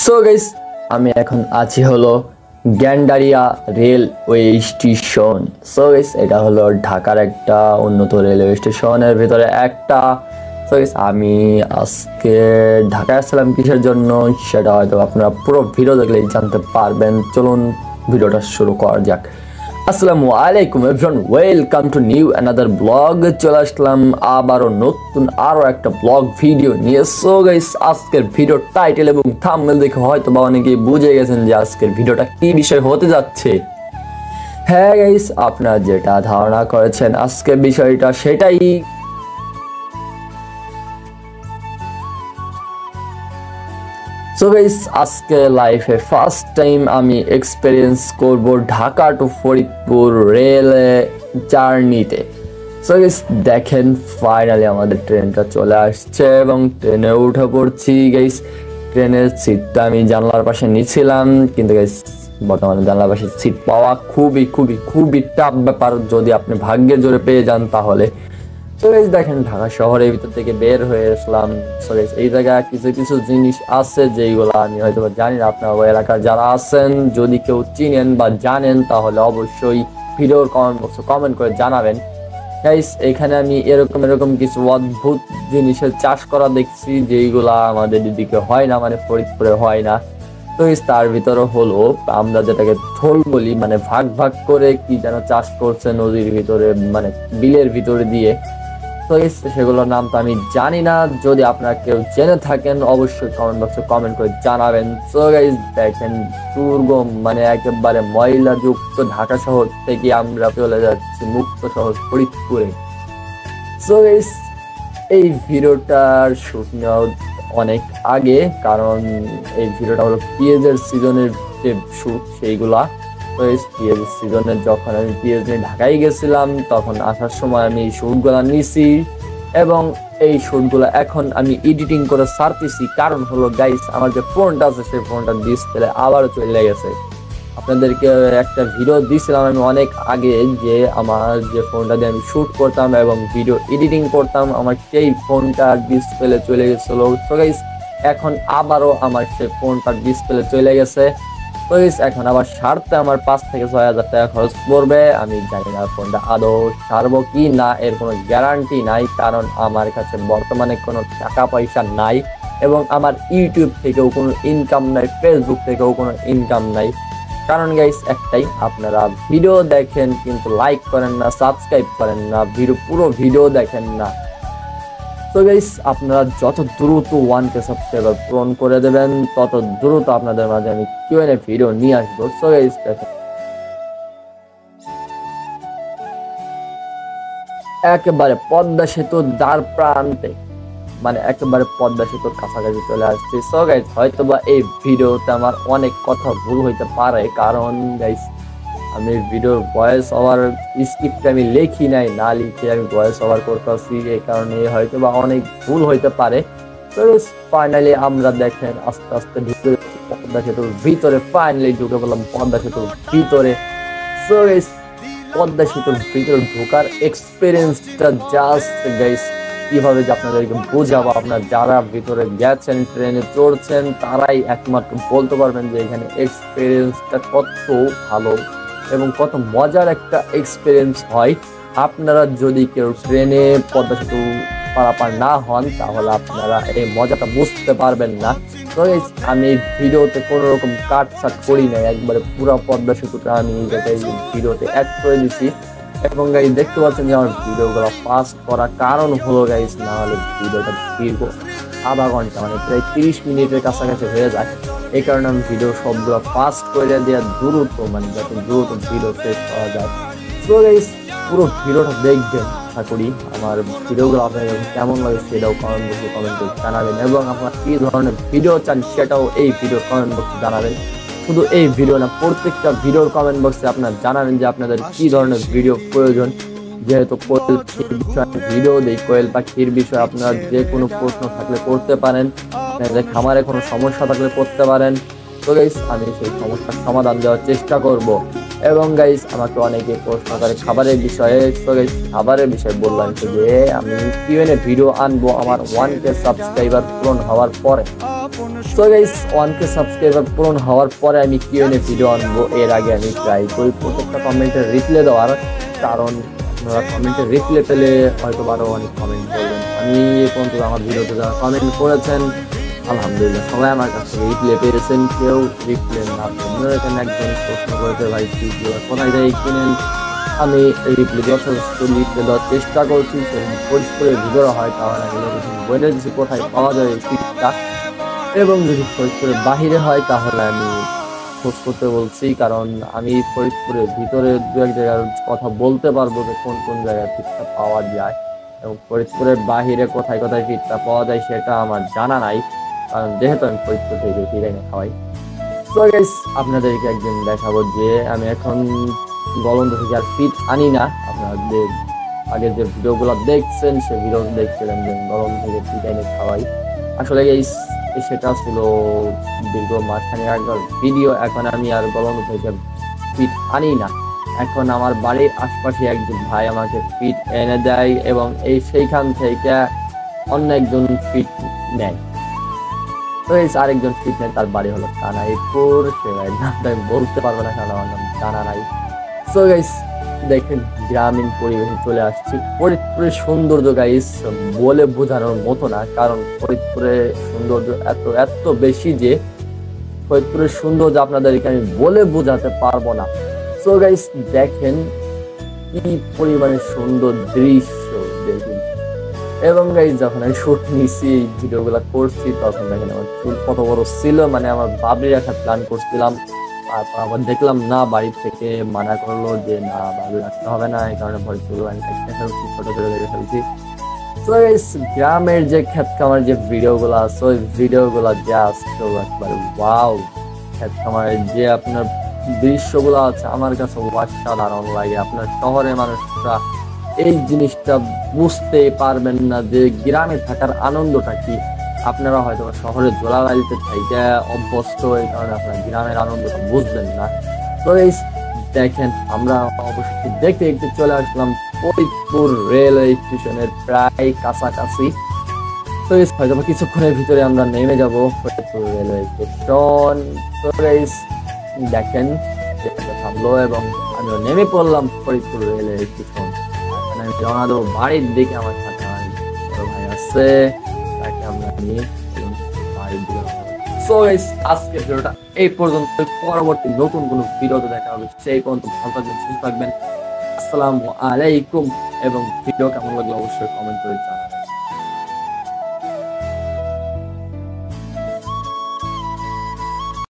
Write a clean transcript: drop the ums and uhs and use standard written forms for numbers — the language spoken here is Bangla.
সো গাইস, আমি এখন আছি হলো Gendaria railway station. So guys, এটা হলো ঢাকার একটা উন্নত রেলওয়ে স্টেশনের ভিতরে একটা। সো গাইস, আমি আজকে ঢাকায় আসছিলাম কিসের জন্য সেটা হয়তো আপনারা পুরো ভিডিও দেখলেই জানতে পারবেন। চলুন ভিডিওটা শুরু করা যাক। আসসালামু আলাইকুম everyone, welcome to new another blog. চলে আসলাম আবারও নতুন আরো একটা ব্লগ ভিডিও নিয়ে। সো গাইস, আজকের ভিডিও টাইটেল এবং থাম্বনেল দেখে হয়তো বা অনেকেই বুঝে গেছেন যে আজকের ভিডিওটা কি বিষয় হতে যাচ্ছে। হ্যাঁ গাইস, আপনারা যেটা ধারণা করেছেন আজকের বিষয়টা সেটাই। সো গাইস, আজকে লাইফে ফার্স্ট টাইম আমি এক্সপেরিয়েন্স করব ঢাকা টু ফরিদপুর রেল জার্নিতে। সো গাইস, দেখেন ফাইনালি আমাদের ট্রেনটা চলে আসছে এবং ট্রেনে উঠে পড়ছি। গাইস, ট্রেনের সিটটা আমি জানলার পাশে নিয়েছিলাম, কিন্তু গাইস বর্তমানে জানলার পাশে সিট পাওয়া খুবই খুবই খুবই টাফ ব্যাপার। যদি আপনি ভাগ্যের জোরে পেয়ে যান তাহলে। সো গাইস, দেখেন ঢাকা শহরের ভিতর থেকে বের হয়ে আসলাম। সো গাইস, এই জায়গায় কিছু কিছু জিনিস আছে যেগুলো আমি হয়তো জানি না। আপনার এলাকার যারা আছেন যদি কেউ চিনেন বা জানেন তাহলে অবশ্যই ভিডিওর কমেন্ট বক্সে কমেন্ট করে জানাবেন। গাইস, এখানে আমি এরকম কিছু অদ্ভুত জিনিসের চাষ করা দেখছি যেইগুলা আমাদের দিকে হয় না, মানে ফরিদপুরে হয় না। তো তার ভিতরে হলো আমরা যেটাকে থোল বলি, মানে ভাগ ভাগ করে কি যেন চাষ করছে নদীর ভিতরে, মানে বিলের ভিতরে দিয়ে। তো সেগুলোর নাম তো আমি জানি না। যদি আপনারা কেউ জেনে থাকেন অবশ্যই কমেন্ট বক্সে কমেন্ট করে জানাবেন। সো গাইস, দেখেন দুর্গম মানে একেবারে ময়লা যুক্ত ঢাকা শহর থেকে আমরা চলে যাচ্ছি মুক্ত শহর ফরিদপুরে। সো গাইস, এই ভিডিওটার শুট নেওয়া অনেক আগে, কারণ এই ভিডিওটা হলো পিএজের সিজনের যে শুট সেইগুলা। তো পিএজ সিজনের যখন আমি পিএজ নিয়ে ঢাকায় গেছিলাম তখন আসার সময় আমি এই শুটগুলা নিছি এবং এই শুটগুলো এখন আমি এডিটিং করে ছাড়তেছি। কারণ হলো গাইস, আমার যে ফোনটা আছে সেই ফোনটার ডিসপ্লে আবারও চলে গেছে। আপনাদেরকে একটা ভিডিও দিয়েছিলাম আমি অনেক আগে যে আমার যে ফোনটা দিয়ে আমি শুট করতাম এবং ভিডিও এডিটিং করতাম, আমার সেই ফোনটার ডিসপ্লে চলে গেছিল। তো গাইস, এখন আবারও আমার সেই ফোনটার ডিসপ্লে চলে গেছে। তো গাইস, এখন আবার সারতে আমার 5 থেকে 6 হাজার টাকা খরচ পড়বে। আমি জানি না ফোনটা আদৌ সারবো কি না, এর কোনো গ্যারান্টি নাই, কারণ আমার কাছে বর্তমানে কোনো টাকা পয়সা নাই এবং আমার ইউটিউব থেকেও কোনো ইনকাম নাই, ফেসবুক থেকেও কোনো ইনকাম নাই। কারণ গাইস একটাই, আপনারা ভিডিও দেখেন কিন্তু লাইক করেন না, সাবস্ক্রাইব করেন না, পুরো ভিডিও দেখেন না। তো গাইস, আপনারা যত দ্রুত 1K সাবস্ক্রাইবার পূরণ করে দেবেন তত দ্রুত আপনাদের মাঝে আমি কিউএনএ ভিডিও নিয়ে আসবো। সো গাইস, দেখেন একেবারে পদ্মা সেতুর দ্বার প্রান্তে, মানে একেবারে পদ্মা সেতুর কাছাকাছি চলে আসছি। সো গাইস, হয়তোবা এই ভিডিওতে আমার অনেক কথা ভুল হইতে পারে, কারণ গাইস আমি ভিডিওর ভয়েস ওভার স্ক্রিপ্ট আমি লেখি নাই, না লিখে আমি ভয়েস ওভার করতেছি, এই কারণে হয়তোবা অনেক ভুল হইতে পারে। তো ফাইনালি আমরা দেখেন আস্তে আস্তে ঢুকে পদ্মা সেতুর ভিতরে, ফাইনালি ঢুকে বললাম পদ্মা সেতুর ভিতরে। সো গাইস, পদ্মা সেতুর ভিতরে ঢোকার এক্সপিরিয়েন্সটা জাস্ট গাইস কিভাবে যে আপনাদেরকে বোঝাবো, আপনার যারা ভিতরে গেছেন ট্রেনে চড়ছেন তারাই একমাত্র বলতে পারবেন যে এখানে এক্সপিরিয়েন্সটা কত ভালো এবং কত মজার একটা এক্সপিরিয়েন্স হয়। আপনারা যদি কেউ ট্রেনে পদ্মা সেতু পারাপার না হন তাহলে আপনারা এই মজাটা বুঝতে পারবেন না। তো আমি ভিডিওতে কোনো রকম কাট ছাট করি নাই, একবারে পুরো পদ্মা সেতুটা আমি ভিডিওতে অ্যাড করে দিছি। এবং গাইস দেখতে পাচ্ছেন যে আমার ভিডিওগুলো ফাস্ট করার কারণ হলো গাইস, না হলে ভিডিওটা দীর্ঘ আধা ঘন্টা মানে প্রায় 30 মিনিটের কাছাকাছি হয়ে যায়। এই কারণে আমি ভিডিও সবগুলো ফাস্ট করে দেওয়া দ্রুত, মানে যাতে দ্রুত ভিডিও শেষ করা যায়। তো গাইস, পুরো ভিডিওটা দেখবেন, আশা করি আমার ভিডিওগুলো আপনাদের কেমন লাগে সেটাও কমেন্ট বক্সে কমেন্ট করে জানাবেন এবং আপনারা কি ধরনের ভিডিও চান সেটাও এই ভিডিওর কমেন্ট বক্সে জানাবেন। শুধু এই ভিডিও না, প্রত্যেকটা ভিডিওর কমেন্ট বক্সে আপনারা জানাবেন যে আপনাদের কি ধরনের ভিডিও প্রয়োজন। যেহেতু কোয়েল পাখির বিষয়ে ভিডিও দেই, কোয়েল পাখির বিষয়ে আপনারা যে কোনো প্রশ্ন থাকলে করতে পারেন, আপনাদের খামারে কোনো সমস্যা থাকলে করতে পারেন। তো গাইস, আমি সেই সমস্যার সমাধান দেওয়ার চেষ্টা করব এবং গাইস আমাকে অনেকে প্রশ্ন করে খাবারের বিষয়ে। তো গাইস খাবারের বিষয়ে বললাম যে আমি কিউএনএ ভিডিও আনবো আমার 1K সাবস্ক্রাইবার পূরণ হওয়ার পরে। তো গাইস 1K সাবস্ক্রাইবার পূরণ হওয়ার পরে আমি কিউএনএ ভিডিও আনবো। এর আগে আমি ট্রাই করি প্রত্যেকটা কমেন্টের রিপ্লাই দেওয়ার, কারণ আপনারা কমেন্টের রিপ্লাই পেলে হয়তো আরো অনেক কমেন্ট করবেন। আমি এই পর্যন্ত আমার ভিডিওতে যারা কমেন্ট করেছেন আলহামদুলিল্লাহ সবাই আমার কাছ থেকে রিপ্লাই পেয়েছেন, কেউ রিপ্লাই না পেয়ে এখানে একজন প্রশ্ন করেছে ভাই কোথায় যাই কিনেন। আমি রিপ্লাই যথেষ্ট রিপ্লাই দেওয়ার চেষ্টা করছি, ফরিদপুরের ভিতরে হয় তাহলে আমি বলে দিচ্ছি কোথায় পাওয়া যায় এই পিকটা, এবং যদি ফরিদপুরের বাহিরে হয় তাহলে আমি খোঁজ করতে বলছি, কারণ আমি ফরিদপুরের ভিতরে দু এক জায়গার কথা বলতে পারবো যে কোন কোন জায়গায় পিকটা পাওয়া যায়, এবং ফরিদপুরের বাহিরে কোথায় কোথায় পিকটা পাওয়া যায় সেটা আমার জানা নাই, কারণ যেহেতু আমি ফরিদপুর থেকে পিক এনে খাওয়াই। তো গাইস আপনাদেরকে একদিন দেখাবো যে আমি এখন গলন্দ থেকে আর পিক আনি না। আপনাদের আগে যে ভিডিওগুলো দেখছেন সে ভিডিও দেখছিলেন যে গলন্দ থেকে পিক এনে খাওয়াই। আসলে গাইস সেটা ছিল দীর্ঘ মাঝখানে একবার ভিডিও। এখন আমি আর গলন্দ থেকে পিক আনি না, এখন আমার বাড়ির আশপাশে একজন ভাই আমাকে পিট এনে দেয় এবং সেইখান থেকে অন্য একজন পিট নেয়। তো এই আরেকজন পিট নেয়, তার বাড়ি হলো কানাইপুর, সে ভাইয়ের নামটা আমি বলতে পারবো না কারণ আমার নাম জানা নাই। সো গাইস দেখেন গ্রামীণ পরিবেশে চলে আসছি। ফরিদপুরের সৌন্দর্য গাইস বলে বোঝানোর মতো না, কারণ ফরিদপুরের সৌন্দর্য এত এত বেশি যে ফরিদপুরের সৌন্দর্য আপনাদেরকে আমি বলে বোঝাতে পারবো না। সো গাইস দেখেন কি পরিমাণে সুন্দর দৃশ্য দেখুন। এবং গাইস যখন আমি শুট নিছি এই ভিডিওগুলো করছি তখন দেখেন আমার চুল কত বড় ছিল, মানে আমার বাবলির একটা প্ল্যান করছিলাম, তারপর আবার দেখলাম না বাড়ি থেকে মানা করলো যে না বাবলি রাখতে হবে না, এই কারণে ভয় চুল আমি ফেলছি, ছোট ছোট দেখে ফেলছি। তো গাইস গ্রামের যে ক্ষেত খামার যে ভিডিওগুলো আছে ওই ভিডিওগুলো জাস্ট একবার ওয়াও। ক্ষেত খামারের যে আপনার দৃশ্যগুলো আছে আমার কাছে অসাধারণ লাগে। আপনার শহরের মানুষরা এই জিনিসটা বুঝতে পারবেন না যে গ্রামে থাকার আনন্দটা কি। আপনারা হয়তো শহরের ধুলাবালিতে থাইতে অভ্যস্ত, এই কারণে আপনার গ্রামের আনন্দটা বুঝবেন না। তো এই দেখেন আমরা অবশ্যই দেখতে দেখতে চলে আসলাম ফরিদপুর রেলওয়ে স্টেশনের প্রায় কাছাকাছি। তো হয়তো কিছুক্ষণের ভিতরে আমরা নেমে যাব ফরিদপুর রেলওয়ে স্টেশন। তো দেখেন থামলো এবং আমি নেমে পড়লাম ফরিদপুর রেলওয়ে স্টেশন। আমি রওনা দেবো বাড়ির দিকে, আমার সাথে আমার বড় ভাই আছে, তাকে আমরা নিয়ে বাড়ির দিকে। সো গাইস আজকের ভিডিওটা এই পর্যন্ত, পরবর্তী নতুন কোনো ভিডিওতে দেখা হবে, সেই পর্যন্ত ভালো থাকবেন সুস্থ থাকবেন। আসসালামু আলাইকুম। এবং ভিডিও কেমন লাগলো অবশ্যই কমেন্ট করে জানাবেন।